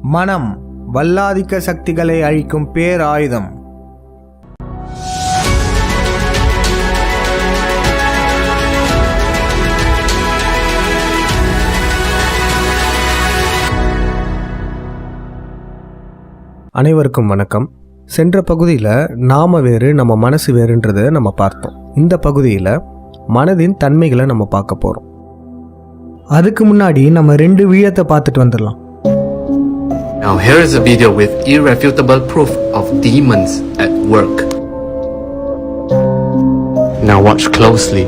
மனம் வல்லாதிக்க சக்திகளை அழிக்கும் பேராயுதம். அனைவருக்கும் வணக்கம். சென்ற பகுதியில் நாம வேறு நம்ம மனசு வேறுன்றதை நம்ம பார்த்தோம். இந்த பகுதியில் மனதின் தன்மைகளை நம்ம பார்க்க போகிறோம். அதுக்கு முன்னாடி நம்ம 2 வீடியோத்தை பார்த்துட்டு வந்துடலாம். Now here is a video with irrefutable proof of demons at work. Now watch closely.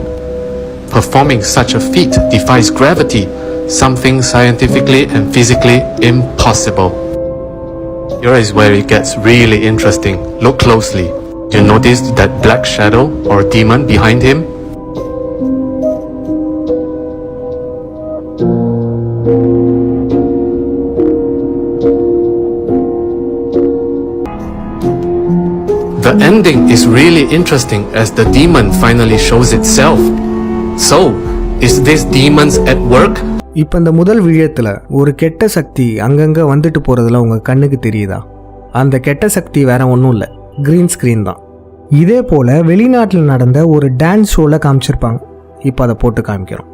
Performing such a feat defies gravity, something scientifically and physically impossible. Here is where it gets really interesting. Look closely. You notice that black shadow or demon behind him? The ending is really interesting as the demon finally shows itself. So, is this demons at work? இப்போ இந்த முதல் வீடியோத்தில் ஒரு கெட்ட சக்தி அங்கங்கே வந்துட்டு போகிறதுல உங்கள் கண்ணுக்கு தெரியுதா? அந்த கெட்ட சக்தி வேற ஒன்றும் இல்லை, க்ரீன் ஸ்க்ரீன் தான். இதே போல் வெளிநாட்டில் நடந்த ஒரு டான்ஸ் ஷோவில் காமிச்சிருப்பாங்க. இப்போ அதை போட்டு காமிக்கிறோம்.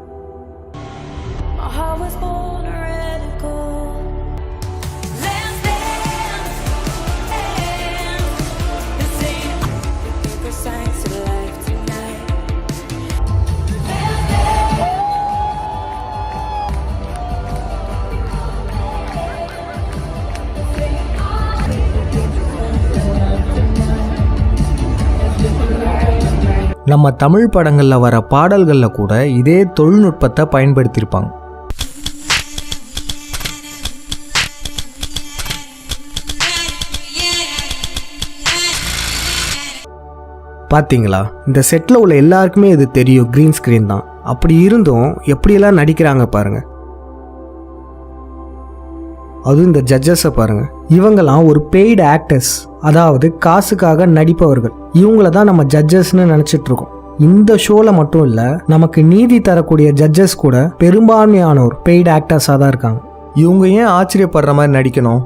நம்ம தமிழ் படங்களில் வர பாடல்களில் கூட இதே தொழில்நுட்பத்தை பயன்படுத்தியிருப்பாங்க. பார்த்தீங்களா? இந்த செட்டில் உள்ள எல்லாருக்குமே இது தெரியும், க்ரீன் ஸ்க்ரீன் தான். அப்படி இருந்தும் எப்படியெல்லாம் நடிக்கிறாங்க பாருங்க. அதுவும் இந்த ஜட்ஜஸை பாருங்க. இவங்கெல்லாம் ஒரு பெய்டு ஆக்டர்ஸ், அதாவது காசுக்காக நடிப்பவர்கள். இவங்கள தான் நம்ம ஜட்ஜஸ்ன்னு நினச்சிட்டு இருக்கோம். இந்த ஷோவில் மட்டும் இல்லை, நமக்கு நீதி தரக்கூடிய ஜட்ஜஸ் கூட பெரும்பான்மையானோர் பெய்டு ஆக்டர்ஸாக தான் இருக்காங்க. இவங்க ஏன் ஆச்சரியப்படுற மாதிரி நடிக்கணும்?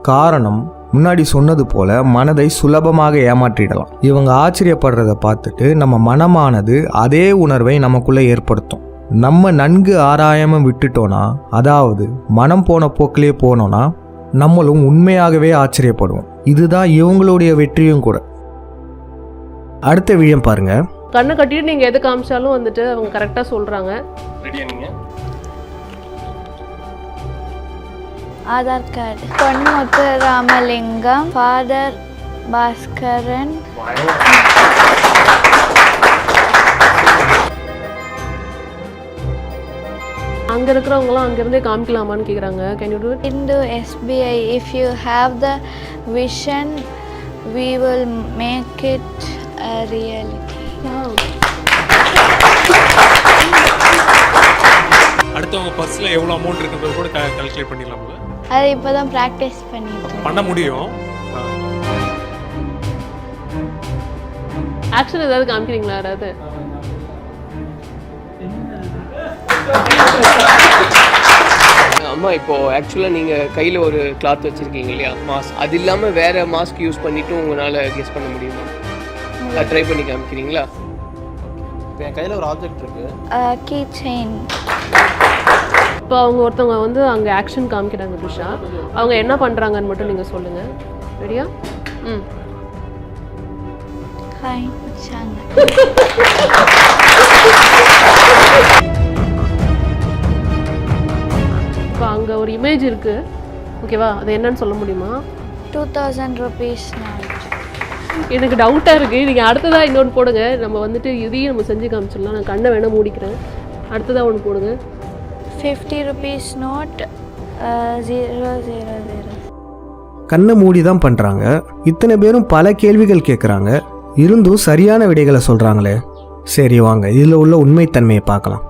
காரணம், முன்னாடி சொன்னது போல மனதை சுலபமாக ஏமாற்றிடலாம். இவங்க ஆச்சரியப்படுறத பார்த்துட்டு நம்ம மனமானது அதே உணர்வை நமக்குள்ளே ஏற்படுத்தும். நம்ம நன்கு ஆராயாம விட்டுட்டோன்னா, அதாவது மனம் போன போக்கிலே போனோன்னா, நம்மளும் உண்மையாகவே ஆச்சரியப்படுவோம். இதுதான் இவங்களுடைய வெற்றியும் கூட. அடுத்த வீடியோ பாருங்க. கண்ணை கட்டிட்டு நீங்க எது காமிச்சாலும் வந்துட்டு அவங்க கரெக்டா சொல்றாங்க. ரெடியா நீங்க? ஆதார் கார்டு. பொன்முத்து ராமலிங்கம், ஃபாதர் பாஸ்கரன். அங்க இருக்கிறவங்களாம் அங்க இருந்தே காமிக்கலாமான்னு கேக்குறாங்க. Can you do it? Hindu SBI, if you have the vision, we will make it a reality. அடுத்தவங்க பர்ஸ்ல எவ்வளவு அமௌண்ட் இருக்குன்றது கூட கால்குலேட் பண்ணிடலாம்ல? அது இப்போதான் பிராக்டிஸ் பண்ணிட்டு பண்ண முடியும். ஆக்ஷன் ஏதாவது காமிக்கிறீங்களா? யாராவது அம்மா, இப்போ ஆக்சுவலாக நீங்கள் கையில் ஒரு கிளாத் வச்சுருக்கீங்க இல்லையா, மாஸ்க், அது இல்லாமல் வேறு மாஸ்க் யூஸ் பண்ணிவிட்டு உங்களால் கெஸ் பண்ண முடியுமா? அதை ட்ரை பண்ணி காமிக்கிறீங்களா? என் கையில் ஒரு ஆப்ஜெக்ட் இருக்குது, கீ செயின். இப்போ அவங்க ஒருத்தவங்க வந்து அங்கே ஆக்ஷன் காமிக்கிறாங்க துஷா. அவங்க என்ன பண்ணுறாங்கன்னு மட்டும் நீங்கள் சொல்லுங்கள். ரெடியா? ஹாய் வச்சாங்க. இப்போ அங்கே ஒரு இமேஜ் இருக்குது, ஓகேவா? அது என்னன்னு சொல்ல முடியுமா? 2000 rupees note. எனக்கு டவுட்டாக இருக்குது. நீங்கள் அடுத்ததாக இன்னொன்று போடுங்க. நம்ம வந்துட்டு இதையும் நம்ம செஞ்சு காமிச்சிடலாம். நான் கண்ணை வேணால் மூடிக்கிறேன். அடுத்ததாக ஒன்று போடுங்க. 50 rupees note, 000. கண்ணை மூடி தான் பண்ணுறாங்க. இத்தனை பேரும் பல கேள்விகள் கேட்குறாங்க, இருந்தும் சரியான விடைகளை சொல்கிறாங்களே. சரி வாங்க, இதில் உள்ள உண்மைத்தன்மையை பார்க்கலாம்.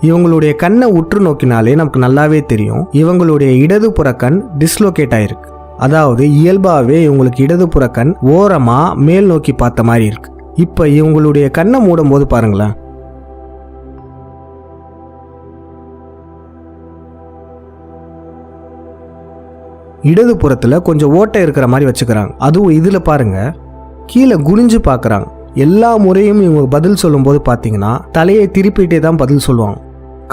இவங்களுடைய கண்ணை உற்று நோக்கினாலே நமக்கு நல்லாவே தெரியும், இவங்களுடைய இடதுபுற கண் டிஸ்லோகேட் ஆயிருக்கு. அதாவது இயல்பாகவே இவங்களுக்கு இடதுபுற கண் ஓரமாக மேல் நோக்கி பார்த்த மாதிரி இருக்கு. இப்போ இவங்களுடைய கண்ணை மூடும் போது பாருங்களேன், இடது புறத்தில் கொஞ்சம் ஓட்டை இருக்கிற மாதிரி வச்சுக்கிறாங்க. அதுவும் இதில் பாருங்க, கீழே குனிஞ்சு பார்க்குறாங்க. எல்லா முறையும் இவங்க பதில் சொல்லும்போது பார்த்தீங்கன்னா தலையை திருப்பிட்டே தான் பதில் சொல்லுவாங்க.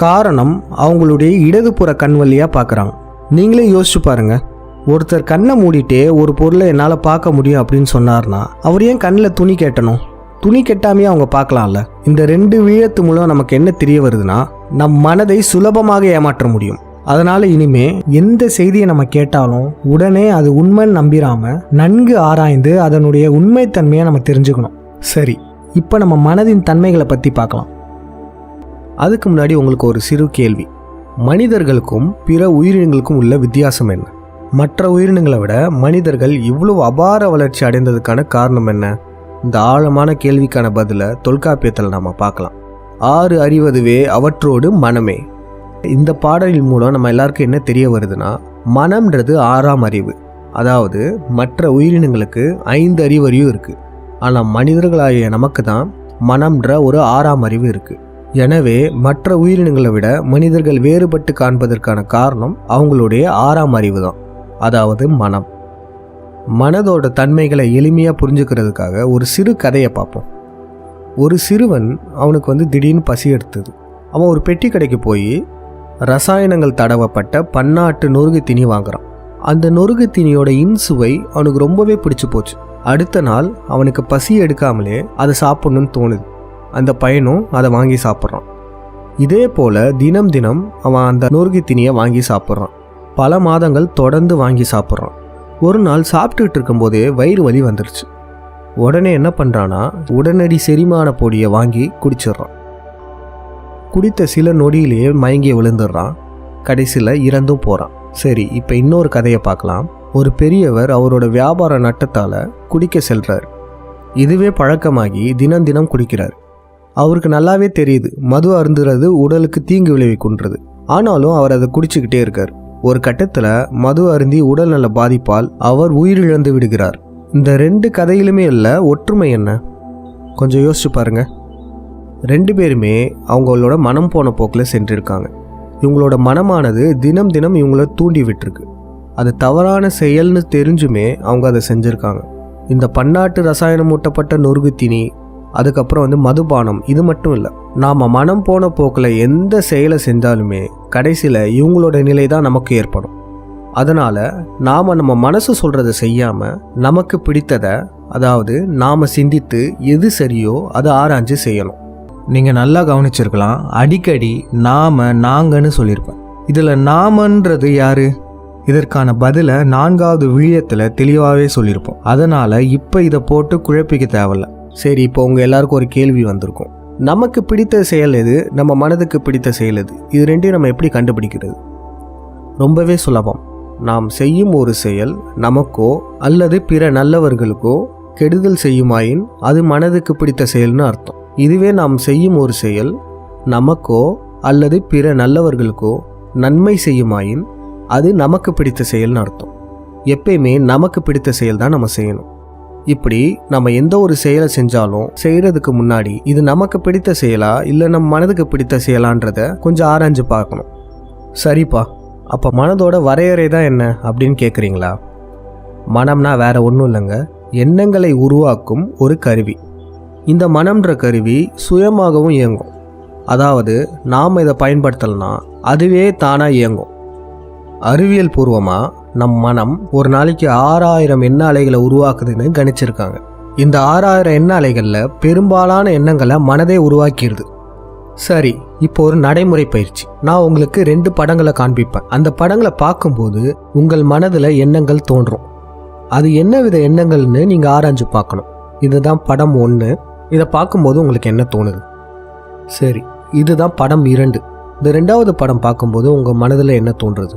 காரணம், அவங்களுடைய இடதுபுற கண் வழியாக பார்க்குறாங்க. நீங்களே யோசிச்சு பாருங்க, ஒருத்தர் கண்ணை மூடிட்டே ஒரு பொருளை என்னால் பார்க்க முடியும் அப்படின்னு சொன்னார்னா அவர் ஏன் கண்ணில் துணி கட்டணும்? துணி கெட்டாமையே அவங்க பார்க்கலாம்ல. இந்த 2 விழத்து மூலம் நமக்கு என்ன தெரிய வருதுன்னா, நம் மனதை சுலபமாக ஏமாற்ற முடியும். அதனால இனிமே எந்த செய்தியை நம்ம கேட்டாலும் உடனே அது உண்மைன்னு நம்பிராம நன்கு ஆராய்ந்து அதனுடைய உண்மைத்தன்மையை நம்ம தெரிஞ்சுக்கணும். சரி, இப்போ நம்ம மனதின் தன்மைகளை பற்றி பார்க்கலாம். அதுக்கு முன்னாடி உங்களுக்கு ஒரு சிறு கேள்வி. மனிதர்களுக்கும் பிற உயிரினங்களுக்கும் உள்ள வித்தியாசம் என்ன? மற்ற உயிரினங்களை விட மனிதர்கள் இவ்வளவு அபார வளர்ச்சி அடைந்ததுக்கான காரணம் என்ன? இந்த ஆழமான கேள்விக்கான பதிலை தொல்காப்பியத்தில் நாம் பார்க்கலாம். 6 அறிவதுவே அவற்றோடு மனமே. இந்த பாடலின் மூலம் நம்ம எல்லாருக்கும் என்ன தெரிய வருதுன்னா, மனம்ன்றது 6ஆம் அறிவு. அதாவது மற்ற உயிரினங்களுக்கு 5 அறிவறிவும் இருக்குது. ஆனால் மனிதர்களாகிய நமக்கு தான் மனம்ன்ற ஒரு 6ஆம் அறிவு இருக்குது. எனவே மற்ற உயிரினங்களை விட மனிதர்கள் வேறுபட்டு காண்பதற்கான காரணம் அவங்களுடைய 6ஆம் அறிவு தான், அதாவது மனம். மனதோட தன்மைகளை எளிமையாக புரிஞ்சுக்கிறதுக்காக ஒரு சிறு கதையை பார்ப்போம். ஒரு சிறுவன், அவனுக்கு திடீர்னு பசி எடுத்தது. அவன் ஒரு பெட்டி கடைக்கு போய் ரசாயனங்கள் தடவப்பட்ட பன்னாட்டு நொறுகு தீனி வாங்குறான். அந்த நொறுகு தீனியோட இன்சுவை அவனுக்கு ரொம்பவே பிடிச்சி போச்சு. அடுத்த நாள் அவனுக்கு பசி எடுக்காமலே அதை சாப்பிடணும்னு தோணுது. அந்த பையனும் அதை வாங்கி சாப்பிட்றான். இதே போல் தினம் தினம் அவன் அந்த நொறுகு தீனியை வாங்கி சாப்பிட்றான். பல மாதங்கள் தொடர்ந்து வாங்கி சாப்பிட்றான். ஒரு நாள் சாப்பிட்டுக்கிட்டு இருக்கும்போதே வயிறு வலி வந்துருச்சு. உடனே என்ன பண்ணுறான்னா, உடனடி செரிமான பொடியை வாங்கி குடிச்சிட்றான். குடித்த சில நொடியிலேயே மயங்கி விழுந்துடுறான். கடைசியில் இறந்தும் போகிறான். சரி, இப்போ இன்னொரு கதையை பார்க்கலாம். ஒரு பெரியவர் அவரோட வியாபார நட்டத்தால் குடிக்க செல்றாரு. இதுவே பழக்கமாகி தினம் தினம் குடிக்கிறார். அவருக்கு நல்லாவே தெரியுது மது அருந்துறது உடலுக்கு தீங்கு விளைவிக்குன்றது. ஆனாலும் அவர் அதை குடிச்சுக்கிட்டே இருக்கார். ஒரு கட்டத்தில் மது அருந்தி உடல்நல பாதிப்பால் அவர் உயிரிழந்து விடுகிறார். இந்த 2 கதையிலுமே இல்லை ஒற்றுமை என்ன? கொஞ்சம் யோசிச்சு பாருங்க. 2 பேருமே அவங்களோட மனம் போன போக்கில் சென்றிருக்காங்க. இவங்களோட மனமானது தினம் தினம் இவங்கள தூண்டி விட்டுருக்கு. அது தவறான செயல்னு தெரிஞ்சுமே அவங்க அதை செஞ்சுருக்காங்க. இந்த பன்னாட்டு ரசாயனம் ஊட்டப்பட்ட நொறுகு தீனி, அதுக்கப்புறம் மதுபானம், இது மட்டும் இல்லை, நாம் மனம் போன போக்கில் எந்த செயலை செஞ்சாலுமே கடைசியில் இவங்களோட நிலை தான் நமக்கு ஏற்படும். அதனால் நாம் நம்ம மனசு சொல்கிறத செய்யாமல் நமக்கு பிடித்ததை, அதாவது நாம் சிந்தித்து எது சரியோ அதை ஆராய்ஞ்சு செய்யணும். நீங்கள் நல்லா கவனிச்சிருக்கலாம், அடிக்கடி நாங்கன்னு சொல்லியிருப்பேன். இதில் நாமன்றது யாரு? இதற்கான பதிலை 4வது விழியத்தில் தெளிவாகவே சொல்லியிருப்போம். அதனால் இப்போ இதை போட்டு குழப்பிக்க தேவையில்ல. சரி, இப்போ உங்கள் எல்லாருக்கும் ஒரு கேள்வி வந்திருக்கும். நமக்கு பிடித்த செயல் எது, நம்ம மனதுக்கு பிடித்த செயல் எது? இது 2ஐயும் நம்ம எப்படி கண்டுபிடிக்கிறது? ரொம்பவே சுலபம். நாம் செய்யும் ஒரு செயல் நமக்கோ அல்லது பிற நல்லவர்களுக்கோ கெடுதல் செய்யுமாயின் அது மனதுக்கு பிடித்த செயல்னு அர்த்தம். இதுவே நாம் செய்யும் ஒரு செயல் நமக்கோ அல்லது பிற நல்லவர்களுக்கோ நன்மை செய்யுமாயின் அது நமக்கு பிடித்த செயல்னு அர்த்தம். எப்பயுமே நமக்கு பிடித்த செயல் தான் நம்ம செய்யணும். இப்படி நம்ம எந்த ஒரு செயலை செஞ்சாலும் செய்கிறதுக்கு முன்னாடி இது நமக்கு பிடித்த செயலா இல்லை நம்ம மனதுக்கு பிடித்த செயலான்றத கொஞ்சம் ஆராய்ஞ்சு பார்க்கணும். சரிப்பா, அப்போ மனதோட வரையறை தான் என்ன அப்படின்னு கேட்குறீங்களா? மனம்னா வேற ஒன்றும் இல்லைங்க, எண்ணங்களை உருவாக்கும் ஒரு கருவி. இந்த மனம்ன்ற கருவி சுயமாகவும் இயங்கும். அதாவது நாம் இதை பயன்படுத்தலைன்னா அதுவே தானாக இயங்கும். அறிவியல் பூர்வமாக நம் மனம் ஒரு நாளைக்கு 6000 எண்ண அலைகளை உருவாக்குதுன்னு கணிச்சிருக்காங்க. இந்த 6000 எண்ண அலைகளில் பெரும்பாலான எண்ணங்களை மனதே உருவாக்கிடுது. சரி, இப்போ ஒரு நடைமுறை பயிற்சி. நான் உங்களுக்கு 2 படங்களை காண்பிப்பேன். அந்த படங்களை பார்க்கும்போது உங்கள் மனதில் எண்ணங்கள் தோன்றும். அது என்ன வித எண்ணங்கள்னு நீங்கள் ஆராய்ஞ்சு பார்க்கணும். இதுதான் படம் 1. இதை பார்க்கும்போது உங்களுக்கு என்ன தோணுது? சரி, இதுதான் படம் 2. இந்த 2வது படம் பார்க்கும்போது உங்கள் மனதில் என்ன தோன்றுறது?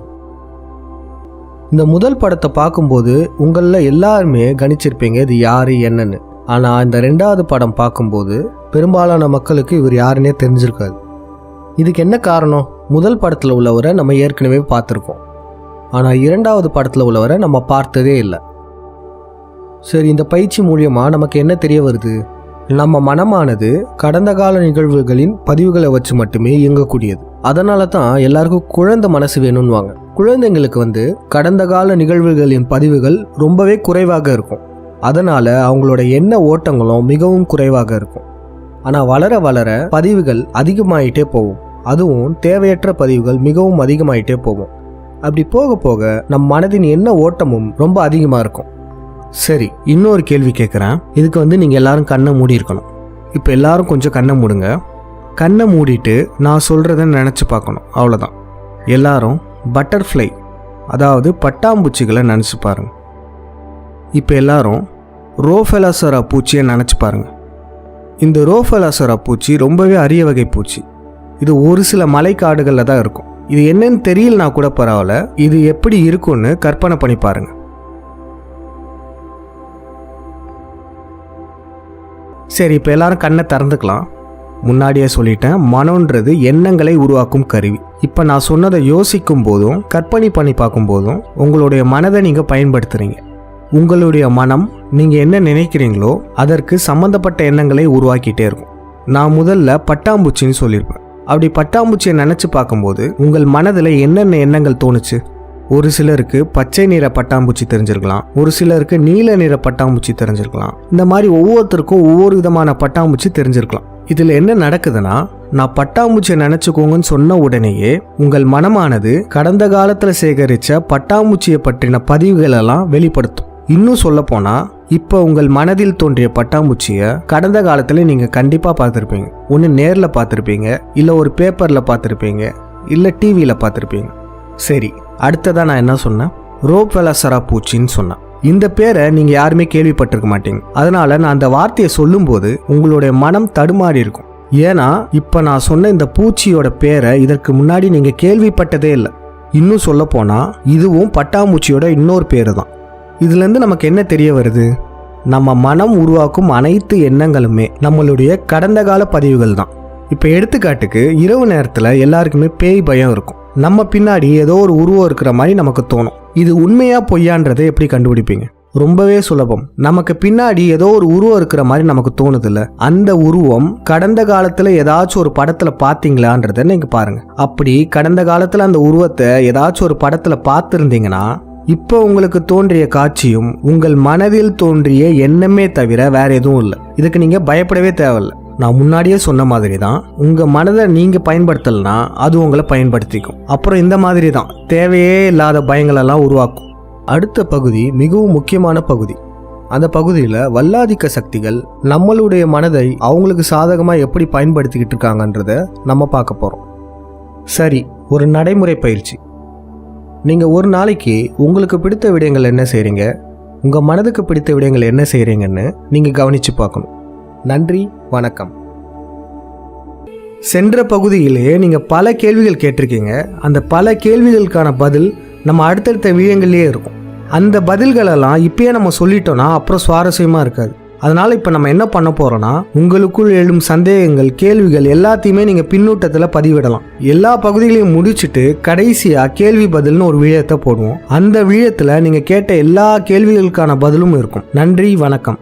இந்த முதல் படத்தை பார்க்கும்போது உங்களில் எல்லாருமே கணிச்சிருப்பீங்க இது யாரு என்னன்னு. ஆனால் இந்த 2வது படம் பார்க்கும்போது பெரும்பாலான மக்களுக்கு இவர் யாருன்னே தெரிஞ்சிருக்காது. இதுக்கு என்ன காரணம்? முதல் படத்தில் உள்ளவரை நம்ம ஏற்கனவே பார்த்துருக்கோம். ஆனால் 2வது படத்தில் உள்ளவரை நம்ம பார்த்ததே இல்லை. சரி, இந்த பயிற்சி மூலியமாக நமக்கு என்ன தெரிய வருது? நம்ம மனமானது கடந்த கால நிகழ்வுகளின் பதிவுகளை வச்சு மட்டுமே இயங்கக்கூடியது. அதனால தான் எல்லாருக்கும் குழந்தை மனசு வேணும்னுவாங்க. குழந்தைங்களுக்கு கடந்த கால நிகழ்வுகளின் பதிவுகள் ரொம்பவே குறைவாக இருக்கும். அதனால் அவங்களோட எண்ண ஓட்டங்களும் மிகவும் குறைவாக இருக்கும். ஆனால் வளர வளர பதிவுகள் அதிகமாயிட்டே போகும். அதுவும் தேவையற்ற பதிவுகள் மிகவும் அதிகமாயிட்டே போகும். அப்படி போக போக நம் மனதின் எண்ண ஓட்டமும் ரொம்ப அதிகமாக இருக்கும். சரி, இன்னொரு கேள்வி கேட்குறேன். இதுக்கு நீங்கள் எல்லாரும் கண்ணை மூடி இருக்கணும். இப்போ எல்லாரும் கொஞ்சம் கண்ணை மூடுங்க. கண்ணை மூடிட்டு நான் சொல்கிறத நினச்சி பார்க்கணும். அவ்வளோதான். எல்லாரும் பட்டர்ஃப்ளை, அதாவது பட்டாம்பூச்சிகளை நினச்சி பாருங்க. இப்போ எல்லாரும் ரோஃபெலாசரா பூச்சியை நினச்சி பாருங்க. இந்த ரோஃபெலாசரா பூச்சி ரொம்பவே அரிய வகை பூச்சி. இது ஒரு சில மலைக்காடுகளில் தான் இருக்கும். இது என்னன்னு தெரியலனா கூட பரவாயில்ல, இது எப்படி இருக்கும்னு கற்பனை பண்ணி பாருங்க. சரி, இப்போ எல்லாரும் கண்ணை திறந்துக்கலாம். முன்னாடியே சொல்லிட்டேன், மனம்ன்றது எண்ணங்களை உருவாக்கும் கருவி. இப்போ நான் சொன்னதை யோசிக்கும் போதும் கற்பனை பண்ணி பார்க்கும் போதும் உங்களுடைய மனதை நீங்கள் பயன்படுத்துகிறீங்க. உங்களுடைய மனம் நீங்கள் என்ன நினைக்கிறீங்களோ அதற்கு சம்மந்தப்பட்ட எண்ணங்களை உருவாக்கிட்டே இருக்கும். நான் முதல்ல பட்டாம்பூச்சின்னு சொல்லியிருப்பேன். அப்படி பட்டாம்பூச்சியை நினச்சி பார்க்கும்போது உங்கள் மனதில் என்னென்ன எண்ணங்கள் தோணுச்சு? ஒரு சிலருக்கு பச்சை நிற பட்டாம்பூச்சி தெரிஞ்சிருக்கலாம், ஒரு சிலருக்கு நீல நிற பட்டாம்பூச்சி தெரிஞ்சிருக்கலாம். இந்த மாதிரி ஒவ்வொருத்தருக்கும் ஒவ்வொரு விதமான பட்டாம்பூச்சி தெரிஞ்சிருக்கலாம். இதில் என்ன நடக்குதுன்னா, நான் பட்டாம்பூச்சியை நினச்சிக்கோங்கன்னு சொன்ன உடனேயே உங்கள் மனமானது கடந்த காலத்தில் சேகரித்த பட்டாம்பூச்சியை பற்றின பதிவுகளெல்லாம் வெளிப்படுத்தும். இன்னும் சொல்ல போனால், இப்போ உங்கள் மனதில் தோன்றிய பட்டாம்பூச்சியை கடந்த காலத்தில் நீங்கள் கண்டிப்பாக பார்த்துருப்பீங்க. ஒன்று நேரில் பார்த்துருப்பீங்க, இல்லை ஒரு பேப்பரில் பார்த்துருப்பீங்க, இல்லை டிவியில் பார்த்துருப்பீங்க. சரி, அடுத்ததாக நான் என்ன சொன்னேன்? ரோஃபெலாசரா பூச்சின்னு சொன்னேன். இந்த பேரை நீங்கள் யாருமே கேள்விப்பட்டிருக்க மாட்டீங்க. அதனால் நான் அந்த வார்த்தையை சொல்லும்போது உங்களுடைய மனம் தடுமாறி இருக்கும். ஏன்னா இப்போ நான் சொன்ன இந்த பூச்சியோட பேரை இதற்கு முன்னாடி நீங்கள் கேள்விப்பட்டதே இல்லை. இன்னும் சொல்ல போனால் இதுவும் பட்டாம்பூச்சியோட இன்னொரு பேர் தான். இதுலேருந்து நமக்கு என்ன தெரிய வருது? நம்ம மனம் உருவாக்கும் அனைத்து எண்ணங்களுமே நம்மளுடைய கடந்த கால பதிவுகள் தான். இப்போ எடுத்துக்காட்டுக்கு, இரவு நேரத்தில் எல்லாருக்குமே பேய் பயம் இருக்கும். நம்ம பின்னாடி ஏதோ ஒரு உருவம் இருக்கிற மாதிரி நமக்கு தோணும். இது உண்மையா பொய்யான்றதை எப்படி கண்டுபிடிப்பீங்க? ரொம்பவே சுலபம். நமக்கு பின்னாடி ஏதோ ஒரு உருவம் இருக்கிற மாதிரி நமக்கு தோணுதில்ல, அந்த உருவம் கடந்த காலத்தில் ஏதாச்சும் ஒரு படத்தில் பார்த்தீங்களான்றதை நீங்கள் பாருங்க. அப்படி கடந்த காலத்தில் அந்த உருவத்தை ஏதாச்சும் ஒரு படத்தில் பார்த்துருந்தீங்கன்னா, இப்போ உங்களுக்கு தோன்றிய காட்சியும் உங்கள் மனதில் தோன்றிய எண்ணமே தவிர வேற எதுவும் இல்லை. இதுக்கு நீங்கள் பயப்படவே தேவையில்லை. நான் முன்னாடியே சொன்ன மாதிரி தான், உங்கள் மனதை நீங்கள் பயன்படுத்தலைன்னா அது உங்களை பயன்படுத்திக்கும். அப்புறம் இந்த மாதிரி தான் தேவையே இல்லாத பயங்களெல்லாம் உருவாக்கும். அடுத்த பகுதி மிகவும் முக்கியமான பகுதி. அந்த பகுதியில் வல்லாதிக்க சக்திகள் நம்மளுடைய மனதை அவங்களுக்கு சாதகமாக எப்படி பயன்படுத்திக்கிட்டு இருக்காங்கன்றத நம்ம பார்க்க போகிறோம். சரி, ஒரு நடைமுறை பயிற்சி. நீங்கள் ஒரு நாளைக்கு உங்களுக்கு பிடித்த விடயங்கள் என்ன செய்கிறீங்க, உங்கள் மனதுக்கு பிடித்த விடயங்கள் என்ன செய்கிறீங்கன்னு நீங்கள் கவனித்து பார்க்கணும். நன்றி, வணக்கம். சென்ற பகுதியிலேயே நீங்கள் பல கேள்விகள் கேட்டிருக்கீங்க. அந்த பல கேள்விகளுக்கான பதில் நம்ம அடுத்தடுத்த விடயங்கள்லேயே இருக்கும். அந்த பதில்களெல்லாம் இப்பயே நம்ம சொல்லிட்டோன்னா அப்புறம் சுவாரஸ்யமாக இருக்காது. அதனால் இப்போ நம்ம என்ன பண்ண போகிறோன்னா, உங்களுக்குள் எழும் சந்தேகங்கள், கேள்விகள் எல்லாத்தையுமே நீங்கள் பின்னூட்டத்தில் பதிவிடலாம். எல்லா பகுதிகளையும் முடிச்சுட்டு கடைசியாக கேள்வி பதில்னு ஒரு விழயத்தை போடுவோம். அந்த விழயத்தில் நீங்கள் கேட்ட எல்லா கேள்விகளுக்கான பதிலும் இருக்கும். நன்றி, வணக்கம்.